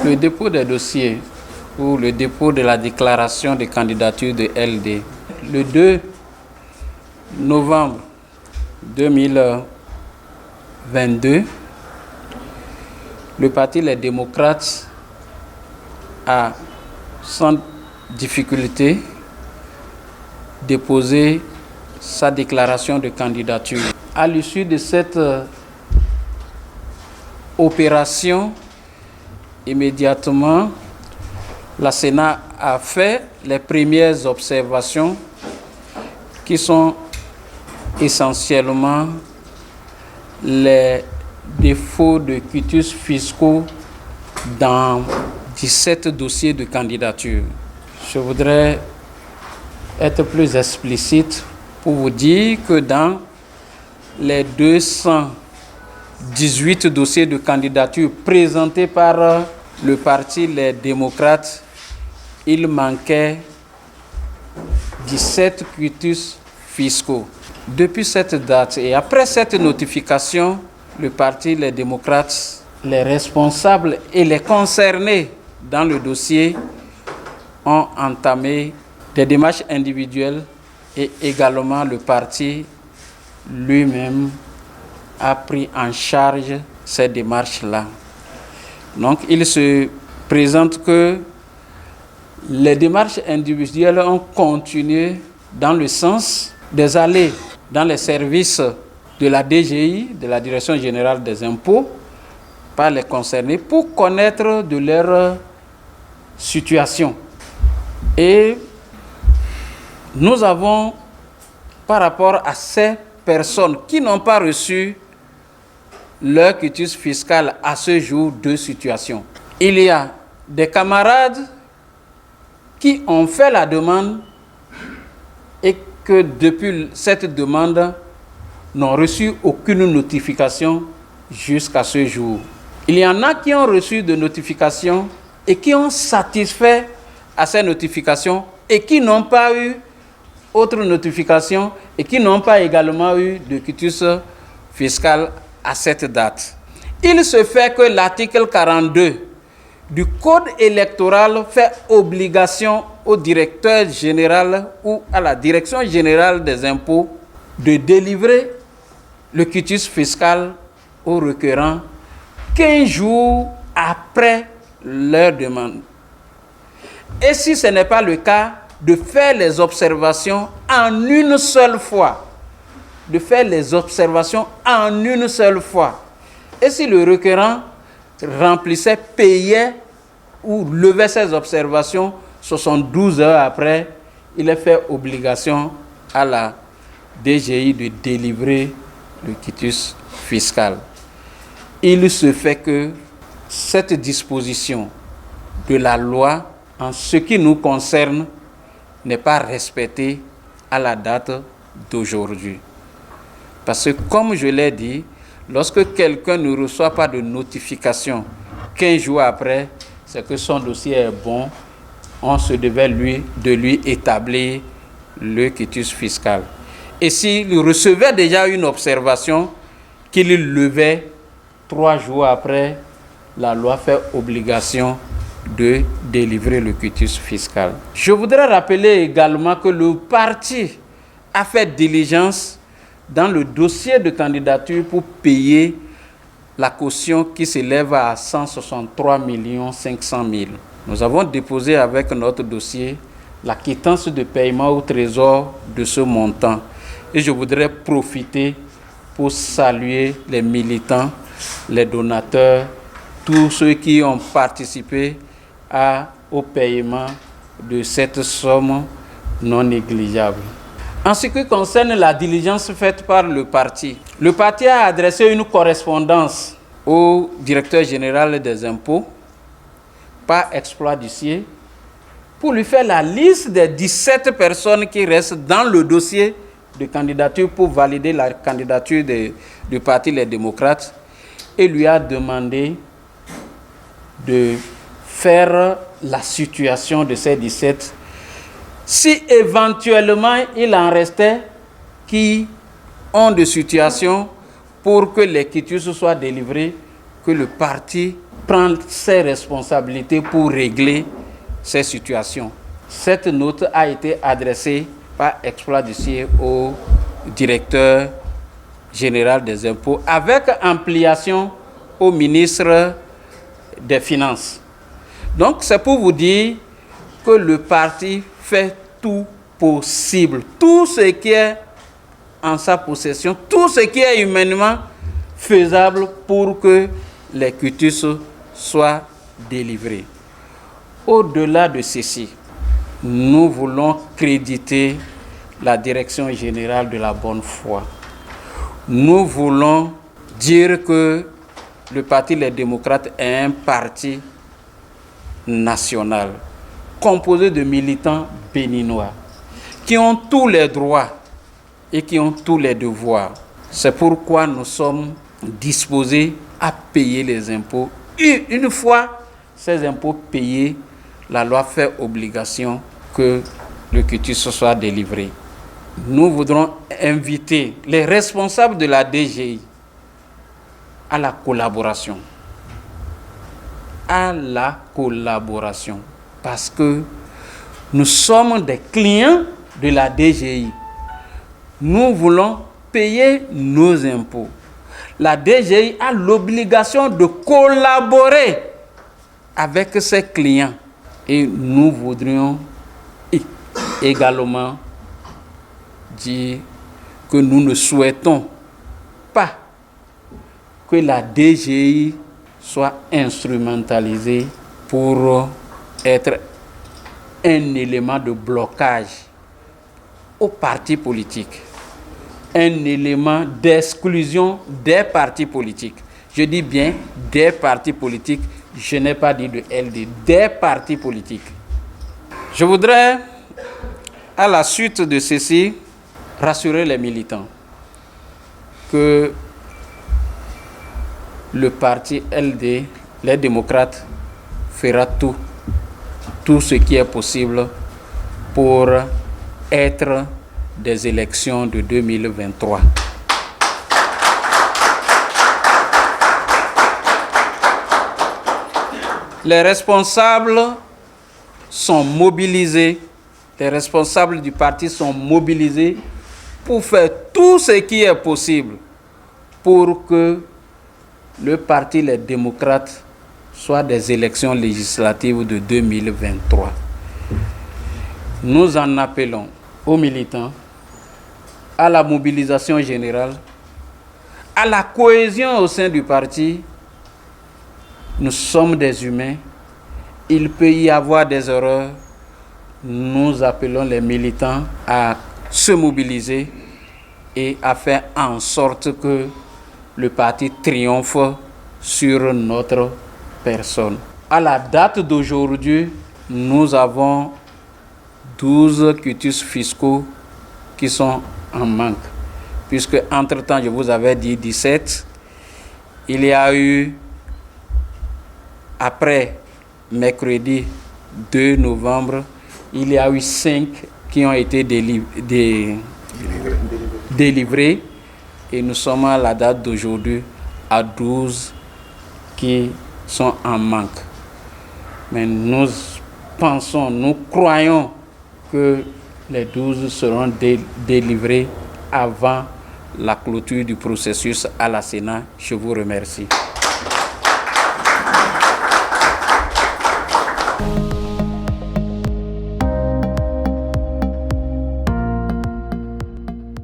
Le dépôt des dossiers ou le dépôt de la déclaration de candidature de LD. Le 2 novembre 2022, le Parti Les Démocrates a sans difficulté déposé sa déclaration de candidature. À l'issue de cette opération, immédiatement, la Sénat a fait les premières observations qui sont essentiellement les défauts de quitus fiscaux dans 17 dossiers de candidature. Je voudrais être plus explicite pour vous dire que dans les 218 dossiers de candidature présentés par le Parti Les Démocrates, il manquait 17 quitus fiscaux. Depuis cette date et après cette notification, le Parti Les Démocrates, les responsables et les concernés dans le dossier ont entamé des démarches individuelles et également le parti lui-même a pris en charge ces démarches-là. Donc il se présente que les démarches individuelles ont continué dans le sens des allées dans les services de la DGI, de la Direction Générale des Impôts, par les concernés pour connaître de leur situation. Et nous avons, par rapport à ces personnes qui n'ont pas reçu leur quitus fiscal à ce jour, deux situations. Il y a des camarades qui ont fait la demande et que depuis cette demande n'ont reçu aucune notification jusqu'à ce jour. Il y en a qui ont reçu de notifications et qui ont satisfait à ces notifications et qui n'ont pas eu autre notification et qui n'ont pas également eu de quitus fiscal à cette date. Il se fait que l'article 42 du Code électoral fait obligation au directeur général ou à la Direction générale des impôts de délivrer le quitus fiscal aux requérants 15 jours après leur demande. Et si ce n'est pas le cas, de faire les observations en une seule fois. De faire les observations en une seule fois. Et si le requérant remplissait, payait ou levait ses observations 72 heures après, il est fait obligation à la DGI de délivrer le quitus fiscal. Il se fait que cette disposition de la loi, en ce qui nous concerne, n'est pas respectée à la date d'aujourd'hui. Parce que, comme je l'ai dit, lorsque quelqu'un ne reçoit pas de notification 15 jours après, c'est que son dossier est bon, on se devait de lui établir le quitus fiscal. Et s'il recevait déjà une observation qu'il levait 3 jours après, la loi fait obligation de délivrer le quitus fiscal. Je voudrais rappeler également que le parti a fait diligence dans le dossier de candidature pour payer la caution qui s'élève à 163 500 000. Nous avons déposé avec notre dossier la quittance de paiement au trésor de ce montant. Et je voudrais profiter pour saluer les militants, les donateurs, tous ceux qui ont participé au paiement de cette somme non négligeable. En ce qui concerne la diligence faite par le parti a adressé une correspondance au directeur général des impôts par exploit d'huissier pour lui faire la liste des 17 personnes qui restent dans le dossier de candidature pour valider la candidature du Parti Les Démocrates et lui a demandé de faire la situation de ces 17. Si éventuellement il en restait qui ont des situations pour que les quitus soient délivrés, que le parti prend ses responsabilités pour régler ces situations. Cette note a été adressée par Exploit Dossier au directeur général des impôts avec ampliation au ministre des Finances. Donc c'est pour vous dire que le parti fait tout possible, tout ce qui est en sa possession, tout ce qui est humainement faisable pour que les quitus soient délivrés. Au-delà de ceci, nous voulons créditer la Direction générale de la bonne foi. Nous voulons dire que le Parti Les Démocrates est un parti national composé de militants béninois qui ont tous les droits et qui ont tous les devoirs. C'est pourquoi nous sommes disposés à payer les impôts. Et une fois ces impôts payés, la loi fait obligation que le quitus soit délivré. Nous voudrons inviter les responsables de la DGI à la collaboration. À la collaboration. Parce que nous sommes des clients de la DGI. Nous voulons payer nos impôts. La DGI a l'obligation de collaborer avec ses clients. Et nous voudrions également dire que nous ne souhaitons pas que la DGI soit instrumentalisée pour être un élément de blocage aux partis politiques, un élément d'exclusion des partis politiques. Je dis bien des partis politiques, je n'ai pas dit de LD, des partis politiques. Je voudrais, à la suite de ceci, rassurer les militants que le parti LD, les démocrates, fera tout ce qui est possible pour être des élections de 2023. Les responsables sont mobilisés, les responsables du parti sont mobilisés pour faire tout ce qui est possible pour que le parti Les Démocrates soit des élections législatives de 2023. Nous en appelons aux militants, à la mobilisation générale, à la cohésion au sein du parti. Nous sommes des humains, il peut y avoir des erreurs. Nous appelons les militants à se mobiliser et à faire en sorte que le parti triomphe sur notre personne. À la date d'aujourd'hui, nous avons 12 quitus fiscaux qui sont en manque. Puisque, entre-temps, je vous avais dit 17, il y a eu, après mercredi 2 novembre, il y a eu 5 qui ont été délivrés. Et nous sommes à la date d'aujourd'hui à 12 qui sont en manque. Mais nous pensons, nous croyons que les 12 seront délivrés avant la clôture du processus à la Sénat. Je vous remercie.